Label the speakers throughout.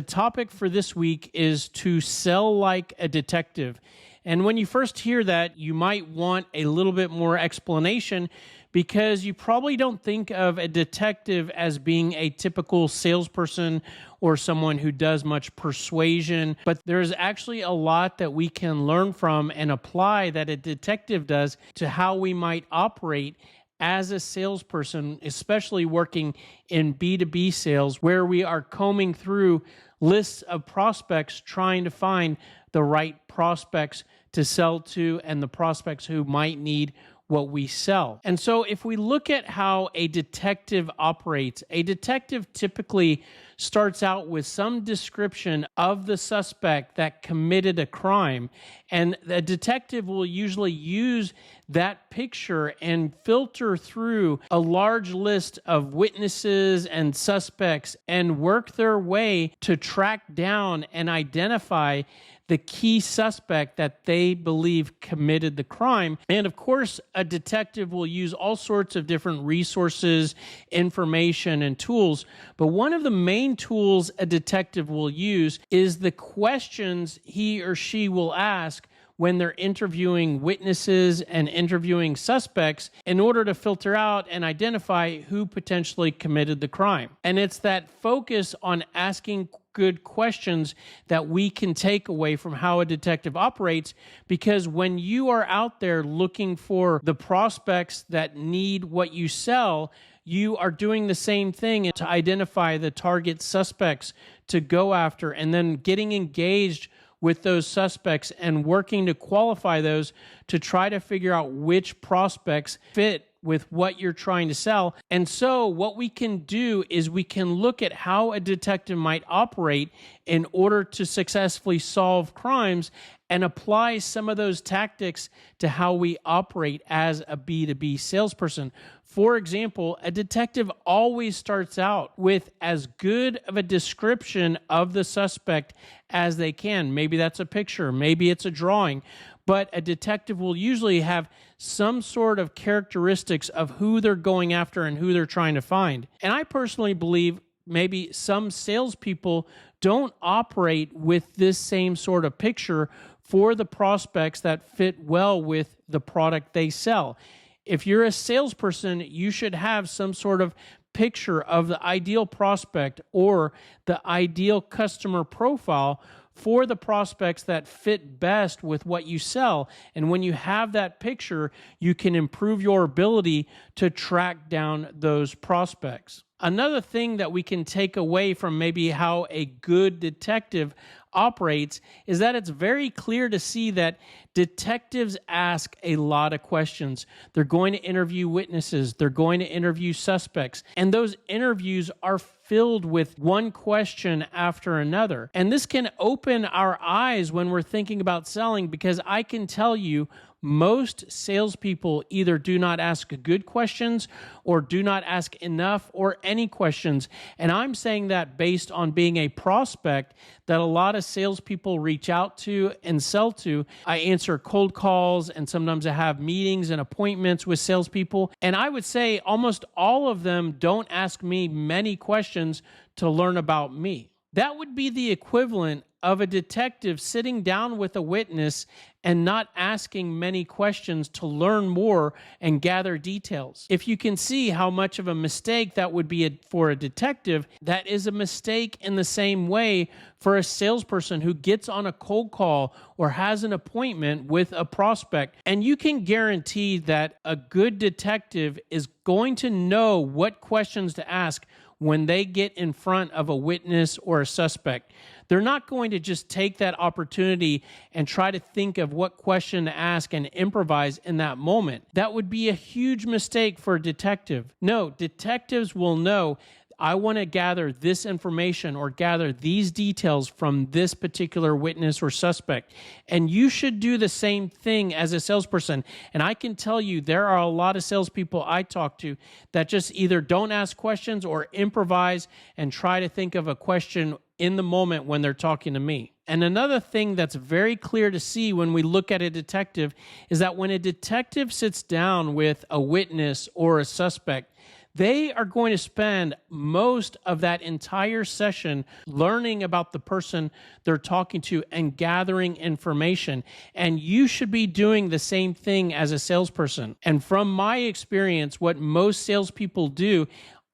Speaker 1: The topic for this week is to sell like a detective. And when you first hear that, you might want a little bit more explanation because you probably don't think of a detective as being a typical salesperson or someone who does much persuasion. But there's actually a lot that we can learn from and apply that a detective does to how we might operate as a salesperson, especially working in B2B sales, where we are combing through lists of prospects trying to find the right prospects to sell to and the prospects who might need what we sell. And so if we look at how a detective operates, a detective typically starts out with some description of the suspect that committed a crime. And the detective will usually use that picture and filter through a large list of witnesses and suspects and work their way to track down and identify the key suspect that they believe committed the crime. And of course, a detective will use all sorts of different resources, information, and tools. But one of the main tools a detective will use is the questions he or she will ask when they're interviewing witnesses and interviewing suspects in order to filter out and identify who potentially committed the crime. And it's that focus on asking good questions that we can take away from how a detective operates, because when you are out there looking for the prospects that need what you sell, you are doing the same thing to identify the target suspects to go after and then getting engaged with those suspects and working to qualify those to try to figure out which prospects fit with what you're trying to sell. And so what we can do is we can look at how a detective might operate in order to successfully solve crimes and apply some of those tactics to how we operate as a B2B salesperson. For example, a detective always starts out with as good of a description of the suspect as they can. Maybe that's a picture, maybe it's a drawing, but a detective will usually have some sort of characteristics of who they're going after and who they're trying to find. And I personally believe maybe some salespeople don't operate with this same sort of picture for the prospects that fit well with the product they sell. If you're a salesperson, you should have some sort of picture of the ideal prospect or the ideal customer profile for the prospects that fit best with what you sell. And when you have that picture, you can improve your ability to track down those prospects. Another thing that we can take away from maybe how a good detective operates is that it's very clear to see that detectives ask a lot of questions. They're going to interview witnesses, they're going to interview suspects, and those interviews are filled with one question after another. And this can open our eyes when we're thinking about selling, because I can tell you most salespeople either do not ask good questions or do not ask enough or any questions. And I'm saying that based on being a prospect that a lot of salespeople reach out to and sell to. I answer cold calls, and sometimes I have meetings and appointments with salespeople. And I would say almost all of them don't ask me many questions to learn about me. That would be the equivalent of a detective sitting down with a witness and not asking many questions to learn more and gather details. If you can see how much of a mistake that would be for a detective, that is a mistake in the same way for a salesperson who gets on a cold call or has an appointment with a prospect. And you can guarantee that a good detective is going to know what questions to ask when they get in front of a witness or a suspect. They're not going to just take that opportunity and try to think of what question to ask and improvise in that moment. That would be a huge mistake for a detective. No, detectives will know, I want to gather this information or gather these details from this particular witness or suspect. And you should do the same thing as a salesperson. And I can tell you, there are a lot of salespeople I talk to that just either don't ask questions or improvise and try to think of a question in the moment when they're talking to me. And another thing that's very clear to see when we look at a detective is that when a detective sits down with a witness or a suspect, they are going to spend most of that entire session learning about the person they're talking to and gathering information. And you should be doing the same thing as a salesperson. And from my experience, what most salespeople do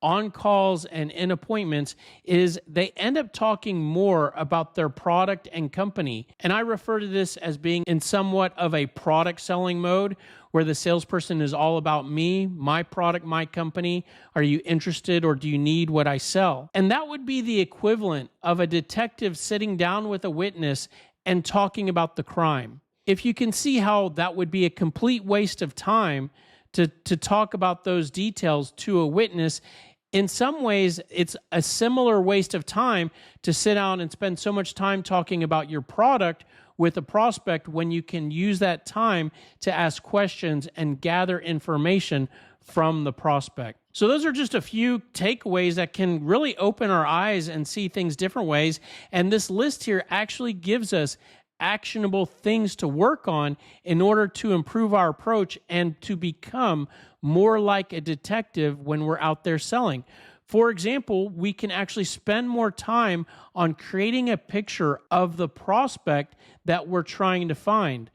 Speaker 1: on calls and in appointments is they end up talking more about their product and company. And I refer to this as being in somewhat of a product selling mode, where the salesperson is all about me, my product, my company. Are you interested, or do you need what I sell? And that would be the equivalent of a detective sitting down with a witness and talking about the crime. If you can see how that would be a complete waste of time to talk about those details to a witness, in some ways, it's a similar waste of time to sit down and spend so much time talking about your product with a prospect when you can use that time to ask questions and gather information from the prospect. So those are just a few takeaways that can really open our eyes and see things different ways. And this list here actually gives us actionable things to work on in order to improve our approach and to become more like a detective when we're out there selling. For example, we can actually spend more time on creating a picture of the prospect that we're trying to find.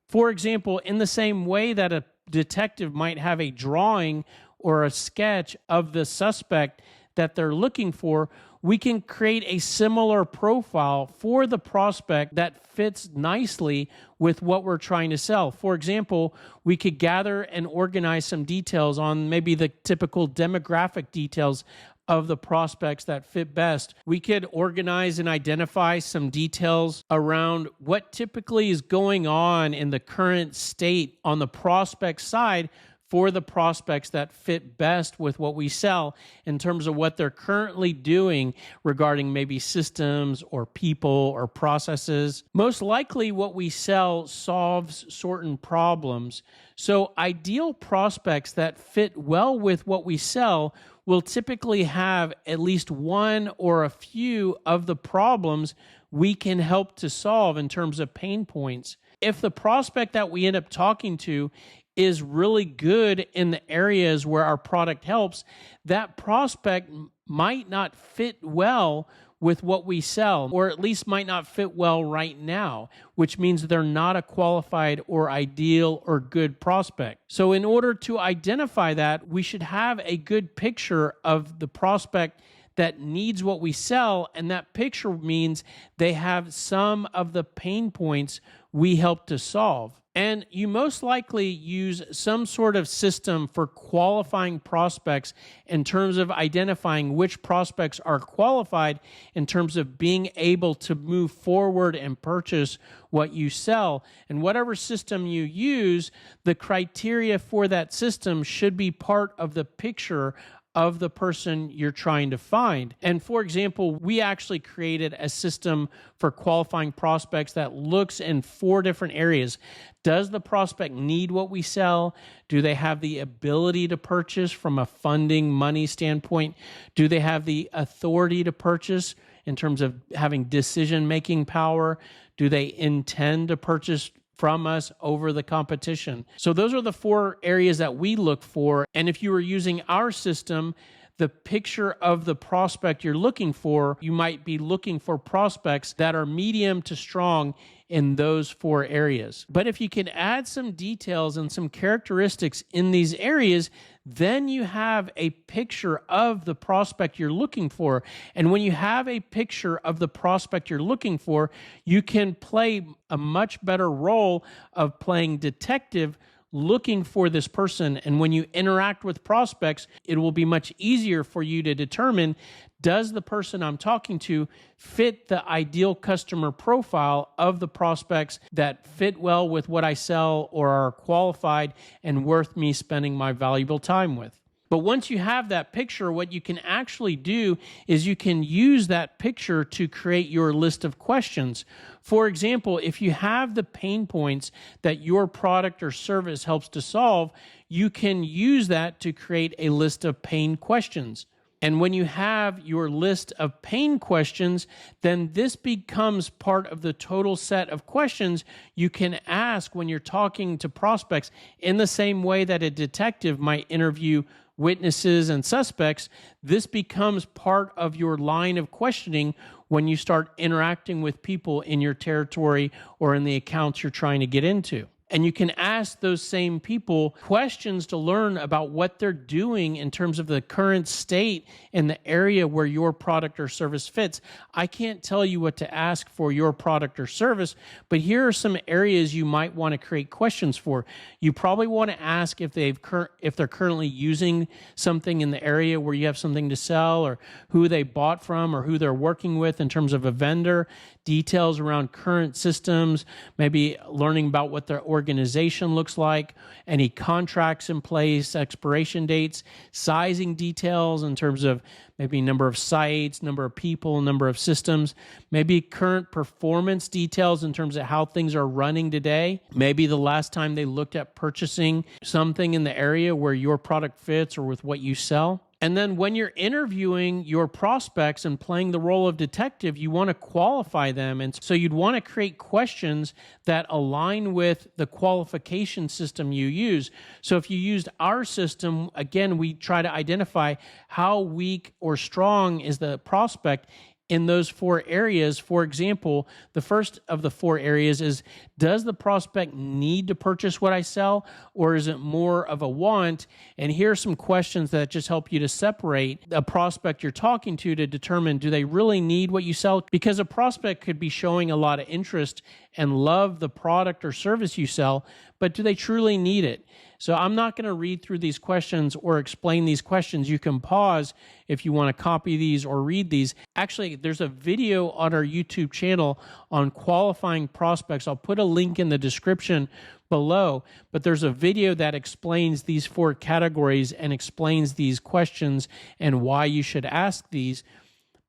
Speaker 1: For example, in the same way that a detective might have a drawing or a sketch of the suspect that they're looking for, we can create a similar profile for the prospect that fits nicely with what we're trying to sell. For example, we could gather and organize some details on maybe the typical demographic details of the prospects that fit best. We could organize and identify some details around what typically is going on in the current state on the prospect side for the prospects that fit best with what we sell in terms of what they're currently doing regarding maybe systems or people or processes. Most likely what we sell solves certain problems. So ideal prospects that fit well with what we sell will typically have at least one or a few of the problems we can help to solve in terms of pain points. If the prospect that we end up talking to is really good in the areas where our product helps, that prospect might not fit well with what we sell, or at least might not fit well right now, which means they're not a qualified or ideal or good prospect. So in order to identify that, we should have a good picture of the prospect that needs what we sell, and that picture means they have some of the pain points we help to solve. And you most likely use some sort of system for qualifying prospects in terms of identifying which prospects are qualified in terms of being able to move forward and purchase what you sell. And whatever system you use, the criteria for that system should be part of the picture of the person you're trying to find. And for example, we actually created a system for qualifying prospects that looks in 4 different areas. Does the prospect need what we sell? Do they have the ability to purchase from a funding money standpoint? Do they have the authority to purchase in terms of having decision-making power? Do they intend to purchase from us over the competition? So those are the 4 areas that we look for. And if you were using our system, the picture of the prospect you're looking for, you might be looking for prospects that are medium to strong in those 4 areas. But if you can add some details and some characteristics in these areas, then you have a picture of the prospect you're looking for. And when you have a picture of the prospect you're looking for, you can play a much better role of playing detective, looking for this person. And when you interact with prospects, it will be much easier for you to determine, does the person I'm talking to fit the ideal customer profile of the prospects that fit well with what I sell or are qualified and worth me spending my valuable time with? But once you have that picture, what you can actually do is you can use that picture to create your list of questions. For example, if you have the pain points that your product or service helps to solve, you can use that to create a list of pain questions. And when you have your list of pain questions, then this becomes part of the total set of questions you can ask when you're talking to prospects, in the same way that a detective might interview witnesses and suspects, this becomes part of your line of questioning when you start interacting with people in your territory or in the accounts you're trying to get into. And you can ask those same people questions to learn about what they're doing in terms of the current state in the area where your product or service fits. I can't tell you what to ask for your product or service, but here are some areas you might want to create questions for. You probably want to ask if they're currently using something in the area where you have something to sell, or who they bought from, or who they're working with in terms of a vendor, details around current systems, maybe learning about what their organization looks like, any contracts in place, expiration dates, sizing details in terms of maybe number of sites, number of people, number of systems, maybe current performance details in terms of how things are running today, maybe the last time they looked at purchasing something in the area where your product fits or with what you sell. And then when you're interviewing your prospects and playing the role of detective, you want to qualify them. And so you'd want to create questions that align with the qualification system you use. So if you used our system, again, we try to identify how weak or strong is the prospect in those 4 areas. For example, the first of the 4 areas is, does the prospect need to purchase what I sell, or is it more of a want? And here are some questions that just help you to separate a prospect you're talking to determine, do they really need what you sell? Because a prospect could be showing a lot of interest and love the product or service you sell, but do they truly need it? So I'm not going to read through these questions or explain these questions. You can pause if you want to copy these or read these. Actually, there's a video on our YouTube channel on qualifying prospects. I'll put a link in the description below, but there's a video that explains these 4 categories and explains these questions and why you should ask these.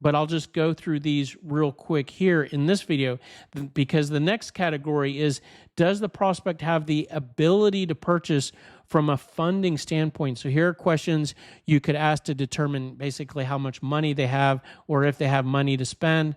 Speaker 1: But I'll just go through these real quick here in this video, because the next category is, does the prospect have the ability to purchase from a funding standpoint? So here are questions you could ask to determine basically how much money they have, or if they have money to spend.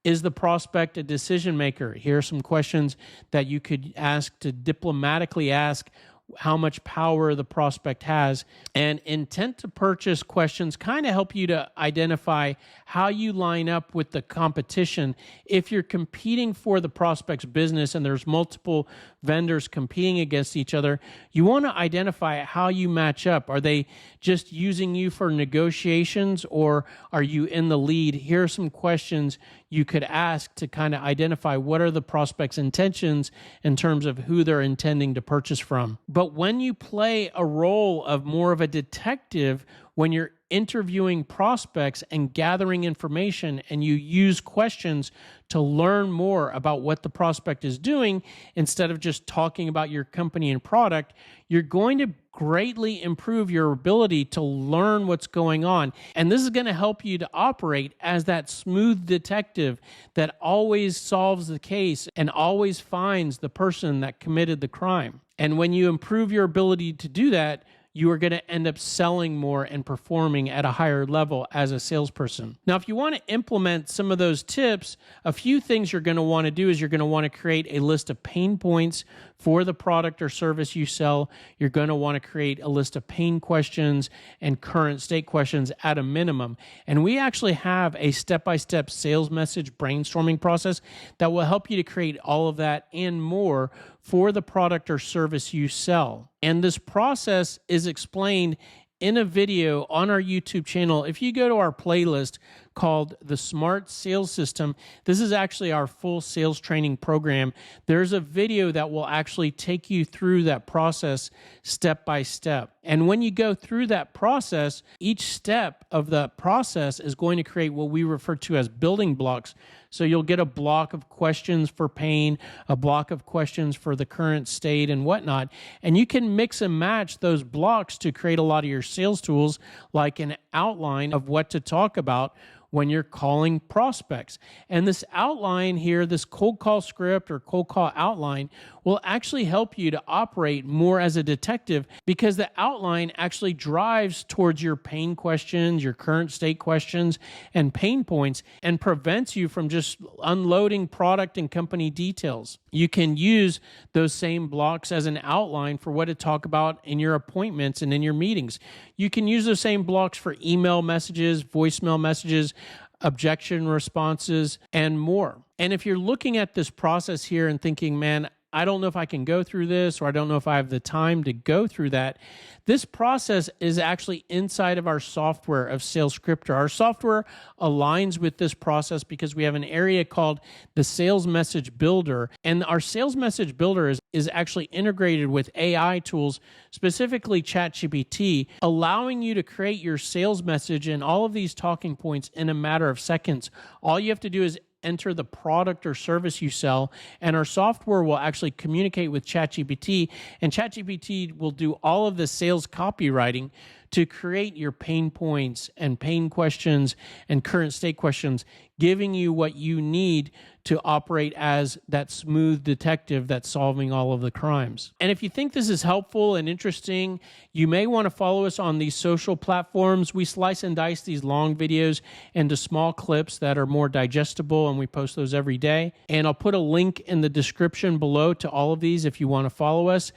Speaker 1: Is the prospect a decision maker? Here are some questions that you could ask to diplomatically ask how much power the prospect has. And intent to purchase questions kind of help you to identify how you line up with the competition. If you're competing for the prospect's business and there's multiple vendors competing against each other, you want to identify how you match up. Are they just using you for negotiations, or are you in the lead? Here are some questions you could ask to kind of identify what are the prospect's intentions in terms of who they're intending to purchase from. But when you play a role of more of a detective, when you're interviewing prospects and gathering information, and you use questions to learn more about what the prospect is doing instead of just talking about your company and product, you're going to greatly improve your ability to learn what's going on. And this is going to help you to operate as that smooth detective that always solves the case and always finds the person that committed the crime. And when you improve your ability to do that, you are going to end up selling more and performing at a higher level as a salesperson. Now, if you want to implement some of those tips, a few things you're going to want to do is you're going to want to create a list of pain points for the product or service you sell. You're going to want to create a list of pain questions and current state questions at a minimum. And we actually have a step-by-step sales message brainstorming process that will help you to create all of that and more for the product or service you sell. And this process is explained in a video on our YouTube channel. If you go to our playlist called The Smart Sales System, this is actually our full sales training program. There's a video that will actually take you through that process step by step. And when you go through that process, each step of the process is going to create what we refer to as building blocks. So you'll get a block of questions for pain, a block of questions for the current state and whatnot. And you can mix and match those blocks to create a lot of your sales tools, like an outline of what to talk about when you're calling prospects. And this outline here, this cold call script or cold call outline, will actually help you to operate more as a detective, because the outline actually drives towards your pain questions, your current state questions, and pain points, and prevents you from just unloading product and company details. You can use those same blocks as an outline for what to talk about in your appointments and in your meetings. You can use those same blocks for email messages, voicemail messages, objection responses, and more. And if you're looking at this process here and thinking, man, I don't know if I can go through this, or I don't know if I have the time to go through that, this process is actually inside of our software of SalesScripter. Our software aligns with this process because we have an area called the Sales Message Builder. And our Sales Message Builder is actually integrated with AI tools, specifically ChatGPT, allowing you to create your sales message and all of these talking points in a matter of seconds. All you have to do is enter the product or service you sell, and our software will actually communicate with ChatGPT, and ChatGPT will do all of the sales copywriting to create your pain points and pain questions and current state questions, giving you what you need to operate as that smooth detective that's solving all of the crimes. And if you think this is helpful and interesting, you may want to follow us on these social platforms. We slice and dice these long videos into small clips that are more digestible, and we post those every day. And I'll put a link in the description below to all of these if you want to follow us.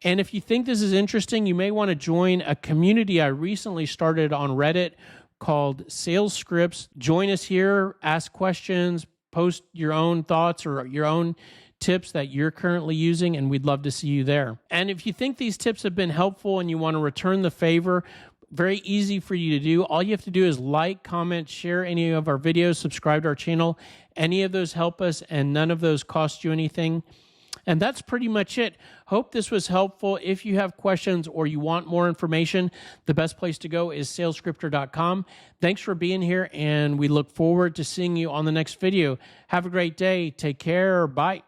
Speaker 1: And if you think this is interesting, you may want to join a community I recently started on Reddit called Sales Scripts. Join us here, ask questions, post your own thoughts or your own tips that you're currently using, and we'd love to see you there. And if you think these tips have been helpful and you want to return the favor, very easy for you to do. All you have to do is like, comment, share any of our videos, subscribe to our channel. Any of those help us, and none of those cost you anything. And that's pretty much it. Hope this was helpful. If you have questions or you want more information, the best place to go is salescripter.com. Thanks for being here, and we look forward to seeing you on the next video. Have a great day. Take care. Bye.